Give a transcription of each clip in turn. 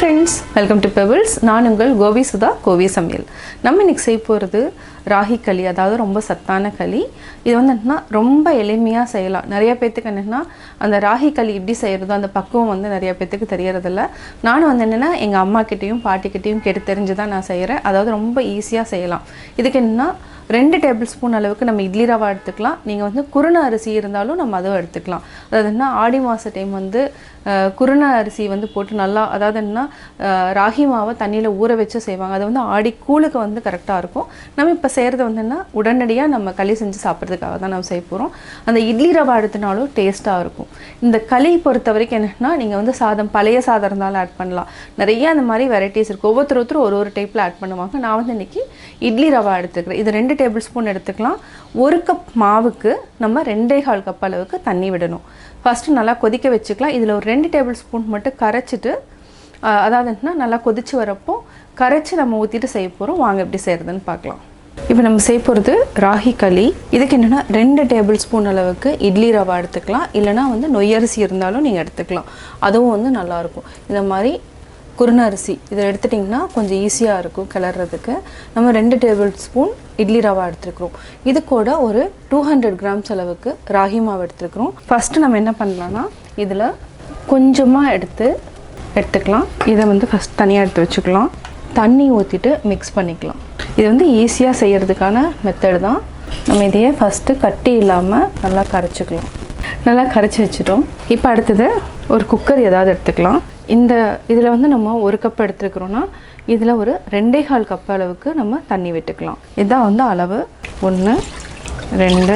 friends, welcome to Pebbles. நான் உங்கள் கோபி சுதா கோவி சமையல். நம்ம இன்னைக்கு செய்ய போகிறது ராகி களி, அதாவது ரொம்ப சத்தான களி. இது வந்து என்னன்னா ரொம்ப எளிமையாக செய்யலாம். நிறைய பேத்துக்கு என்னென்னா அந்த ராகி களி எப்படி செய்கிறதோ அந்த பக்குவம் வந்து நிறைய பேத்துக்கு தெரியறதில்ல. நானும் வந்து என்னென்னா எங்கள் அம்மாக்கிட்டேயும் பாட்டிக்கிட்டேயும் கேட்டு தெரிஞ்சு தான் நான் செய்கிறேன். அதாவது ரொம்ப ஈஸியாக செய்யலாம். இதுக்கு என்னென்னா 2 டேபிள் ஸ்பூன் அளவுக்கு நம்ம இட்லி ரவா எடுத்துக்கலாம். நீங்கள் வந்து குருணை அரிசி இருந்தாலும் நம்ம அதுவும் எடுத்துக்கலாம். அதாவது என்ன ஆடி மாத டைம் வந்து குருணை அரிசி வந்து போட்டு நல்லா, அதாவது என்ன ராகி மாவை தண்ணியில் ஊற வச்சு செய்வாங்க. அது வந்து ஆடி கூழுக்கு வந்து கரெக்டாக இருக்கும். நம்ம இப்போ செய்கிறது வந்து என்ன உடனடியாக நம்ம களி செஞ்சு சாப்பிட்றதுக்காக தான் நம்ம செய்ய போகிறோம். அந்த இட்லி ரவா எடுத்துனாலும் டேஸ்ட்டாக இருக்கும். இந்த களி பொறுத்த வரைக்கும் என்னென்னா நீங்கள் வந்து சாதம், பழைய சாதம் இருந்தாலும் ஆட் பண்ணலாம். நிறைய அந்த மாதிரி வெரைட்டிஸ் இருக்குது. ஒவ்வொருத்தரும் ஒரு டைப்பில் ஆட் பண்ணுவாங்க. நான் வந்து இன்றைக்கி இட்லி ரவா எடுத்துக்கிறேன். இது 2 டேபிள் ஸ்பூன் எடுத்துக்கலாம். 1 கப் மாவுக்கு நம்ம 2.25 கப் அளவுக்கு தண்ணி விடணும். ஃபஸ்ட்டு நல்லா கொதிக்க வச்சுக்கலாம். இதில் ஒரு 2 டேபிள் ஸ்பூன் மட்டும் கரைச்சிட்டு, அதாவது என்னன்னா நல்லா கொதித்து வரப்போ கரைச்சி நம்ம ஊற்றிட்டு செய்ய போகிறோம். வாங்க எப்படி செய்கிறதுன்னு பார்க்கலாம். இப்போ நம்ம செய்ய போகிறது ராகி களி. இதுக்கு என்னென்னா 2 டேபிள் ஸ்பூன் அளவுக்கு இட்லி ரவா எடுத்துக்கலாம். இல்லைனா வந்து நொய்யரிசி இருந்தாலும் நீங்கள் எடுத்துக்கலாம். அதுவும் வந்து நல்லாயிருக்கும். இந்த மாதிரி குருணை அரிசி இதை எடுத்துட்டிங்கன்னா கொஞ்சம் ஈஸியாக இருக்கும் கிளறதுக்கு. நம்ம 2 டேபிள் ஸ்பூன் இட்லி ரவா எடுத்துருக்குறோம். இது கூட ஒரு 200 கிராம்ஸ் அளவுக்கு ராகி மாவு எடுத்துருக்குறோம். ஃபஸ்ட்டு நம்ம என்ன பண்ணலான்னா இதில் கொஞ்சமாக எடுத்துக்கலாம். இதை வந்து ஃபஸ்ட் தனியாக எடுத்து வச்சுக்கலாம். தண்ணி ஊற்றிட்டு மிக்ஸ் பண்ணிக்கலாம். இது வந்து ஈஸியாக செய்கிறதுக்கான மெத்தடு தான். நம்ம இதையே ஃபஸ்ட்டு கட்டி இல்லாமல் நல்லா கரைச்சிக்கலாம். நல்லா கரைச்சி வச்சுட்டோம். இப்போ அடுத்தது ஒரு குக்கர் ஏதாவது எடுத்துக்கலாம். இதில் வந்து நம்ம 1 கப் எடுத்துருக்குறோன்னா இதில் ஒரு 2.25 கப் அளவுக்கு நம்ம தண்ணி விட்டுக்கலாம். இதுதான் வந்து அளவு. 1 2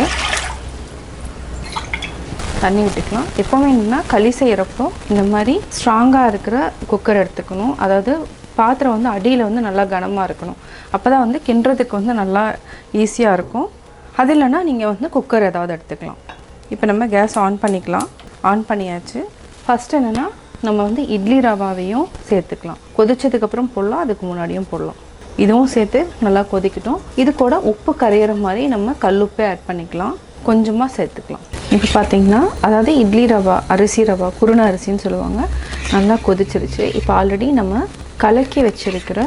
தண்ணி விட்டுக்கலாம். எப்போவுமே என்னென்னா களி செய்கிறப்போ இந்த மாதிரி ஸ்ட்ராங்காக இருக்கிற குக்கர் எடுத்துக்கணும். அதாவது பாத்திரம் வந்து அடியில் வந்து நல்லா கனமாக இருக்கணும். அப்போ தான் வந்து கிண்டுறதுக்கு வந்து நல்லா ஈஸியாக இருக்கும். அது இல்லைன்னா நீங்கள் வந்து குக்கர் ஏதாவது எடுத்துக்கலாம். இப்போ நம்ம கேஸ் ஆன் பண்ணிக்கலாம். ஆன் பண்ணியாச்சு. ஃபஸ்ட்டு என்னென்னா நம்ம வந்து இட்லி ரவாவையும் சேர்த்துக்கலாம். கொதிச்சதுக்கப்புறம் போடலாம், அதுக்கு முன்னாடியும் போடலாம். இதுவும் சேர்த்து நல்லா கொதிக்கட்டும். இது கூட உப்பு கரையிற மாதிரி நம்ம கல்லுப்பே ஆட் பண்ணிக்கலாம். கொஞ்சமாக சேர்த்துக்கலாம். இப்போ பார்த்திங்கன்னா அதாவது இட்லி ரவா, அரிசி ரவா, குருணை அரிசின்னு சொல்லுவாங்க, நல்லா கொதிச்சிருச்சு. இப்போ ஆல்ரெடி நம்ம கலக்கி வச்சிருக்கிற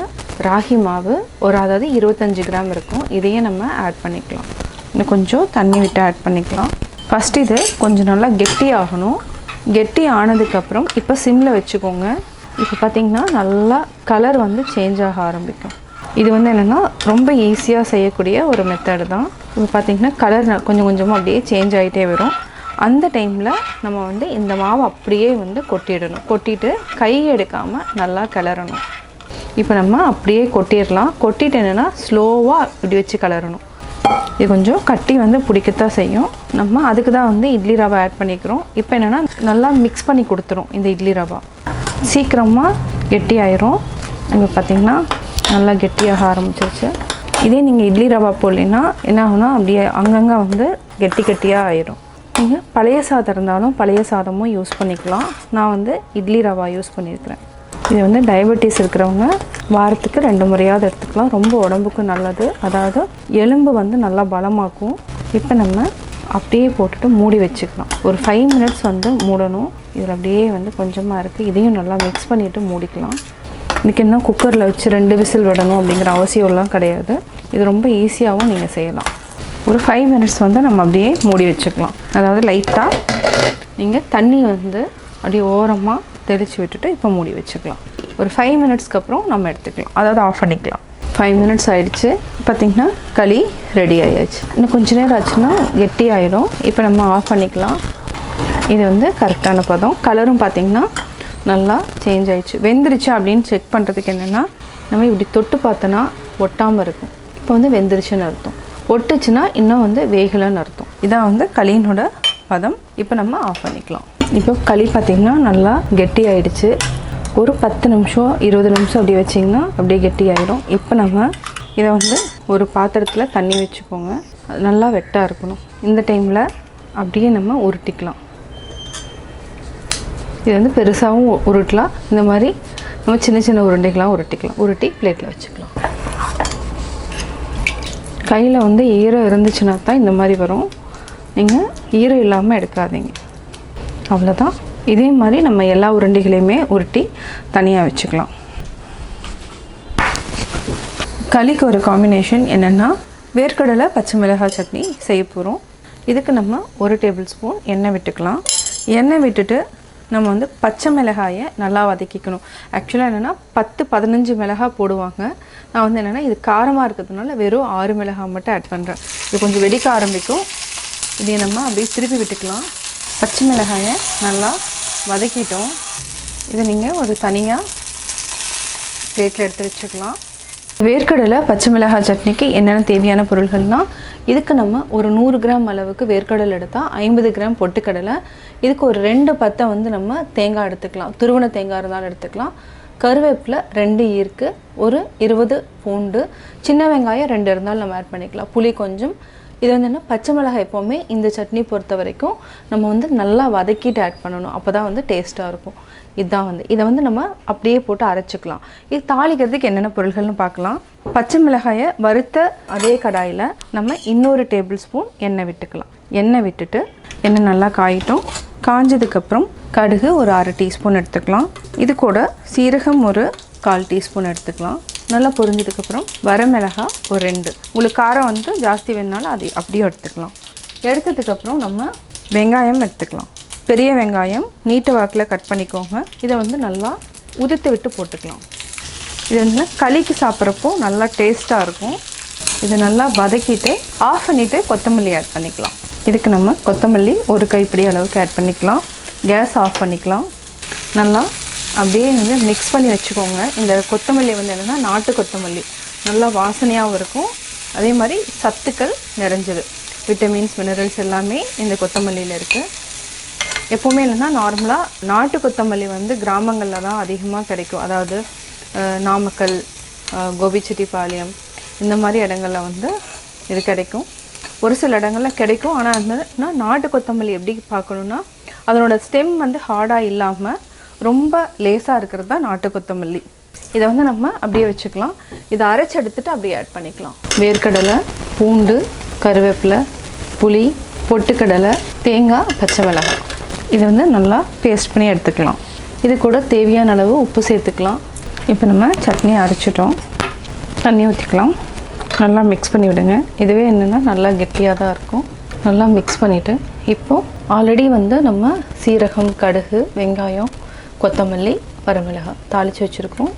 ராகி மாவு அதாவது 25 கிராம் இருக்கும். இதையே நம்ம ஆட் பண்ணிக்கலாம். இன்னும் கொஞ்சம் தண்ணி விட்டு ஆட் பண்ணிக்கலாம். ஃபஸ்ட்டு இது கொஞ்சம் நல்லா கெட்டி ஆகணும். கெட்டி ஆனதுக்கப்புறம் இப்போ சிம்மில் வச்சுக்கோங்க. இப்போ பார்த்திங்கன்னா நல்லா கலர் வந்து சேஞ்ச் ஆக ஆரம்பிக்கும். இது வந்து என்னென்னா ரொம்ப ஈஸியாக செய்யக்கூடிய ஒரு மெத்தடு தான். இப்போ பார்த்திங்கன்னா கலர் கொஞ்சம் கொஞ்சமாக அப்படியே சேஞ்ச் ஆகிட்டே வரும். அந்த டைமில் நம்ம வந்து இந்த மாவை அப்படியே வந்து கொட்டிடணும். கொட்டிட்டு கை எடுக்காமல் நல்லா கிளறணும். இப்போ நம்ம அப்படியே கொட்டிடலாம். கொட்டிட்டு என்னென்னா ஸ்லோவாக இப்படி வச்சு கிளறணும். இது கொஞ்சம் கட்டி வந்து பிடிக்கத்தான் செய்யும். நம்ம அதுக்கு தான் வந்து இட்லி ரவா ஆட் பண்ணிக்கிறோம். இப்போ என்னென்னா நல்லா மிக்ஸ் பண்ணி கொடுத்துரும். இந்த இட்லி ரவா சீக்கிரமாக கெட்டி ஆயிரும். இப்போ பார்த்திங்கன்னா நல்லா கெட்டியாக ஆரம்பிச்சிருச்சு. இதே நீங்கள் இட்லி ரவா போடலைன்னா என்ன ஆகுனா அப்படியே அங்கங்கே வந்து கெட்டியாக ஆயிரும். நீங்கள் பழைய சாதம் இருந்தாலும் பழைய சாதமும் யூஸ் பண்ணிக்கலாம். நான் வந்து இட்லி ரவா யூஸ் பண்ணியிருக்கிறேன். இது வந்து டயபெட்டிஸ் இருக்கிறவங்க வாரத்துக்கு 2 முறையாவது எடுத்துக்கலாம். ரொம்ப உடம்புக்கு நல்லது. அதாவது எலும்பு வந்து நல்லா பலமாக்கும். இப்போ நம்ம அப்படியே போட்டுட்டு மூடி வச்சுக்கலாம். ஒரு 5 மினிட்ஸ் வந்து மூடணும். இதில் அப்படியே வந்து கொஞ்சமாக இருக்குது. இதையும் நல்லா மிக்ஸ் பண்ணிவிட்டு மூடிக்கலாம். இன்றைக்கி என்ன குக்கரில் வச்சு 2 விசில் விடணும் அப்படிங்கிற அவசியம்லாம் கிடையாது. இது ரொம்ப ஈஸியாகவும் நீங்கள் செய்யலாம். ஒரு 5 மினிட்ஸ் வந்து நம்ம அப்படியே மூடி வச்சுக்கலாம். அதாவது லைட்டாக நீங்கள் தண்ணி வந்து அப்படியே ஓரமாக தெளித்து விட்டுட்டு இப்போ மூடி வச்சுக்கலாம். ஒரு 5 மினிட்ஸ்க்கு அப்புறம் நம்ம எடுத்துக்கலாம். அதாவது ஆஃப் பண்ணிக்கலாம். 5 மினிட்ஸ் ஆகிடுச்சு. பார்த்திங்கன்னா களி ரெடி ஆகிடுச்சு. இன்னும் கொஞ்சம் நேரம் ஆச்சுன்னா கெட்டி ஆகிடும். இப்போ நம்ம ஆஃப் பண்ணிக்கலாம். இது வந்து கரெக்டான பதம். கலரும் பார்த்திங்கன்னா நல்லா சேஞ்ச் ஆகிடுச்சு. வெந்துருச்சு அப்படின்னு செக் பண்ணுறதுக்கு என்னென்னா நம்ம இப்படி தொட்டு பார்த்தோன்னா ஒட்டாமல் இருக்கும். இப்போ வந்து வெந்துருச்சுன்னு அர்த்தம். ஒட்டுச்சுன்னா இன்னும் வந்து வேகலைன்னு அர்த்தம். இதான் வந்து களியினோட பதம். இப்போ நம்ம ஆஃப் பண்ணிக்கலாம். இப்போ களி பார்த்திங்கன்னா நல்லா கெட்டி ஆகிடுச்சு. ஒரு 10 நிமிஷம் 20 நிமிஷம் அப்படி வச்சிங்கன்னா அப்படியே கெட்டி ஆகிடும். இப்போ நம்ம இதை வந்து ஒரு பாத்திரத்தில் தண்ணி வச்சுக்கோங்க. நல்லா வெட்டாக இருக்கணும். இந்த டைமில் அப்படியே நம்ம உருட்டிக்கலாம். இது வந்து பெருசாகவும் உருட்டலாம். இந்த மாதிரி நம்ம சின்ன சின்ன உருண்டைகளாக உருட்டி பிளேட்டில் வச்சுக்கலாம். கையில் வந்து ஈரம் இருந்துச்சுன்னா தான் இந்த மாதிரி வரும். நீங்கள் ஈரம் இல்லாமல் எடுக்காதீங்க. அவ்வளோதான். இதே மாதிரி நம்ம எல்லா உருண்டைகளையுமே உருட்டி தனியாக வச்சுக்கலாம். களிக்கு ஒரு காம்பினேஷன் என்னென்னா வேர்க்கடலை பச்சை மிளகாய் சட்னி செய்ய போகிறோம். இதுக்கு நம்ம 1 டேபிள் ஸ்பூன் எண்ணெய் விட்டுக்கலாம். எண்ணெய் விட்டுட்டு நம்ம வந்து பச்சை மிளகாயை நல்லா வதக்கிக்கணும். ஆக்சுவலாக என்னென்னா 10-15 மிளகாய் போடுவாங்க. நான் வந்து என்னென்னா இது காரமாக இருக்கிறதுனால வெறும் 6 மிளகாய் மட்டும் ஆட் பண்ணுறேன். இது கொஞ்சம் வெடிக்க ஆரம்பிக்கும். இதை நம்ம அப்படியே திருப்பி விட்டுக்கலாம். பச்சை மிளகாயை நல்லா வதக்கிட்டோம். இதை நீங்கள் ஒரு தனியாக பிளேட்டில் எடுத்து வச்சுக்கலாம். வேர்க்கடலை பச்சை மிளகாய் சட்னிக்கு என்னென்ன தேவையான பொருள்கள்னால், இதுக்கு நம்ம ஒரு 100 கிராம் அளவுக்கு வேர்க்கடலை எடுத்தால் 50 கிராம் பொட்டுக்கடலை, இதுக்கு ஒரு 2 பத்தை வந்து நம்ம தேங்காய் எடுத்துக்கலாம். துருவன தேங்காய் இருந்தாலும் எடுத்துக்கலாம். கருவேப்பிலை 2 ஈர்க்கு, ஒரு 20 பூண்டு, சின்ன வெங்காயம் 2 இருந்தாலும் நம்ம ஆட் பண்ணிக்கலாம். புளி கொஞ்சம். இது வந்து என்ன, பச்சை மிளகாய் எப்போவுமே இந்த சட்னி பொறுத்த வரைக்கும் நம்ம வந்து நல்லா வதக்கிட்டு ஆட் பண்ணணும். அப்போ தான் வந்து டேஸ்ட்டாக இருக்கும். இதுதான் வந்து இதை வந்து நம்ம அப்படியே போட்டு அரைச்சிக்கலாம். இது தாளிக்கிறதுக்கு என்னென்ன பொருள்கள்னு பார்க்கலாம். பச்சை மிளகாயை வறுத்த அதே கடாயில் நம்ம இன்னொரு டேபிள் ஸ்பூன் எண்ணெய் விட்டுக்கலாம். எண்ணெய் விட்டுட்டு எண்ணெய் நல்லா காயிட்டும். காஞ்சதுக்கப்புறம் கடுகு ஒரு 1/2 டீஸ்பூன் எடுத்துக்கலாம். இது கூட சீரகம் ஒரு 1/4 டீஸ்பூன் எடுத்துக்கலாம். நல்லா பொரிஞ்சதுக்கப்புறம் வரமிளகாய் ஒரு 2. உங்களுக்கு காரம் வந்து ஜாஸ்தி வேணுனாலும் அது அப்படியே எடுத்துக்கலாம். எடுத்ததுக்கப்புறம் நம்ம வெங்காயம் எடுத்துக்கலாம். பெரிய வெங்காயம் நீட்ட வாக்கில் கட் பண்ணிக்கோங்க. இதை வந்து நல்லா உதிர்த்து விட்டு போட்டுக்கலாம். இது வந்து களிக்கு சாப்பிட்றப்போ நல்லா டேஸ்ட்டாக இருக்கும். இதை நல்லா வதக்கிட்டு ஆஃப் பண்ணிவிட்டு கொத்தமல்லி ஆட் பண்ணிக்கலாம். இதுக்கு நம்ம கொத்தமல்லி ஒரு கைப்பிடி அளவுக்கு ஆட் பண்ணிக்கலாம். கேஸ் ஆஃப் பண்ணிக்கலாம். நல்லா அப்படியே வந்து மிக்ஸ் பண்ணி வச்சுக்கோங்க. இந்த கொத்தமல்லி வந்து என்னென்னா நாட்டு கொத்தமல்லி, நல்லா வாசனையாகவும் இருக்கும். அதே மாதிரி சத்துக்கள் நிறைஞ்சது, விட்டமின்ஸ் மினரல்ஸ் எல்லாமே இந்த கொத்தமல்லியில் இருக்குது. எப்போவுமே இல்லைன்னா நார்மலாக நாட்டு கொத்தமல்லி வந்து கிராமங்களில் தான் அதிகமாக கிடைக்கும். அதாவது நாமக்கல், கோபிச்செட்டிப்பாளையம் இந்த மாதிரி இடங்களில் வந்து இது கிடைக்கும். ஒரு சில இடங்களில் கிடைக்கும். ஆனால் வந்து நாட்டு கொத்தமல்லி எப்படி பார்க்கணுன்னா, அதனோட ஸ்டெம் வந்து ஹார்டாக இல்லாமல் ரொம்ப லேசாக இருக்கிறது தான் நாட்டு கொத்தமல்லி. இதை வந்து நம்ம அப்படியே வச்சுக்கலாம். இதை அரைச்சி எடுத்துகிட்டு அப்படியே ஆட் பண்ணிக்கலாம். வேர்க்கடலை, பூண்டு, கருவேப்பிலை, புளி, பொட்டுக்கடலை, தேங்காய், பச்சை மிளகாய் இதை வந்து நல்லா பேஸ்ட் பண்ணி எடுத்துக்கலாம். இது கூட தேவையான அளவு உப்பு சேர்த்துக்கலாம். இப்போ நம்ம சட்னி அரைச்சிட்டோம். தண்ணி ஊற்றிக்கலாம். நல்லா மிக்ஸ் பண்ணி விடுங்க. இதுவே என்னென்னா நல்லா கெட்டியாக தான் இருக்கும். நல்லா மிக்ஸ் பண்ணிவிட்டு இப்போது ஆல்ரெடி வந்து நம்ம சீரகம், கடுகு, வெங்காயம், கொத்தமல்லி, வரமிளகாய் தாளித்து வச்சுருக்கோம்.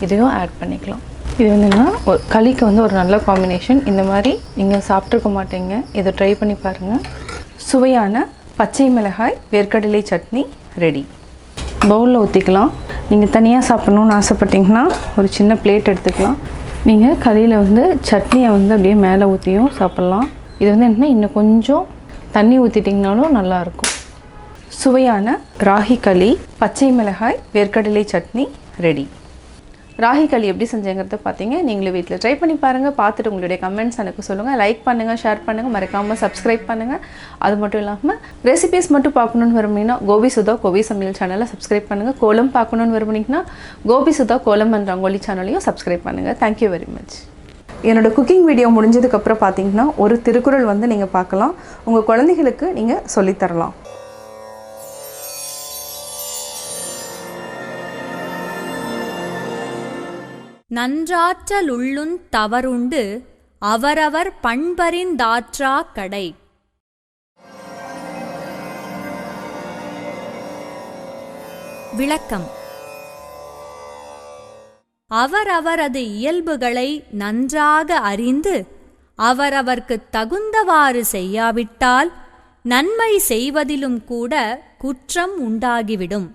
இதையும் ஆட் பண்ணிக்கலாம். இது வந்துன்னா ஒரு களிக்கு வந்து ஒரு நல்ல காம்பினேஷன். இந்த மாதிரி நீங்கள் சாப்பிட்ருக்க மாட்டீங்க, இதை ட்ரை பண்ணி பாருங்கள். சுவையான பச்சை மிளகாய் வேர்க்கடலை சட்னி ரெடி. பவுலில் ஊற்றிக்கலாம். நீங்கள் தனியாக சாப்பிட்ணுன்னு ஆசைப்பட்டீங்கன்னா ஒரு சின்ன பிளேட் எடுத்துக்கலாம். நீங்கள் களியில் வந்து சட்னியை வந்து அப்படியே மேலே ஊற்றியும் சாப்பிட்லாம். இது வந்து என்னென்னா இன்னும் கொஞ்சம் தண்ணி ஊற்றிட்டிங்கனாலும் நல்லாயிருக்கும். சுவையான ராகி களி பச்சை மிளகாய் வேர்க்கடலை சட்னி ரெடி. ராகி களி எப்படி செஞ்சேங்கிறத பார்த்தீங்க. நீங்களும் வீட்டில் ட்ரை பண்ணி பாருங்கள். பார்த்துட்டு உங்களுடைய கமெண்ட்ஸ் எனக்கு சொல்லுங்கள். லைக் பண்ணுங்கள், ஷேர் பண்ணுங்கள், மறக்காமல் சப்ஸ்கிரைப் பண்ணுங்கள். அது மட்டும் இல்லாமல் ரெசிபீஸ் மட்டும் பார்க்கணுன்னு விரும்பினீங்கன்னா கோபி சுதா கோபி சமையல் சேனலை சப்ஸ்கிரைப் பண்ணுங்கள். கோலம் பார்க்கணுன்னு விரும்பினீங்கன்னா கோபி சுதா கோலம் அண்ட் ரங்கோலி சேனலையும் சப்ஸ்கிரைப் பண்ணுங்கள். Thank you very much. என்னோட குக்கிங் வீடியோ முடிஞ்சதுக்கப்புறம் பார்த்தீங்கன்னா ஒரு திருக்குறள் வந்து நீங்கள் பார்க்கலாம். உங்கள் குழந்தைகளுக்கு நீங்கள் சொல்லித்தரலாம். நன்றாற்றலுள்ளுந் தவறுண்டு அவரவர் பண்பறிந்தாற்றா கடை. விளக்கம்: அவரவரது இயல்புகளை நன்றாக அறிந்து அவரவர்க்கு தகுந்தவாறு செய்யாவிட்டால் நன்மை செய்வதிலும் கூட குற்றம் உண்டாகிவிடும்.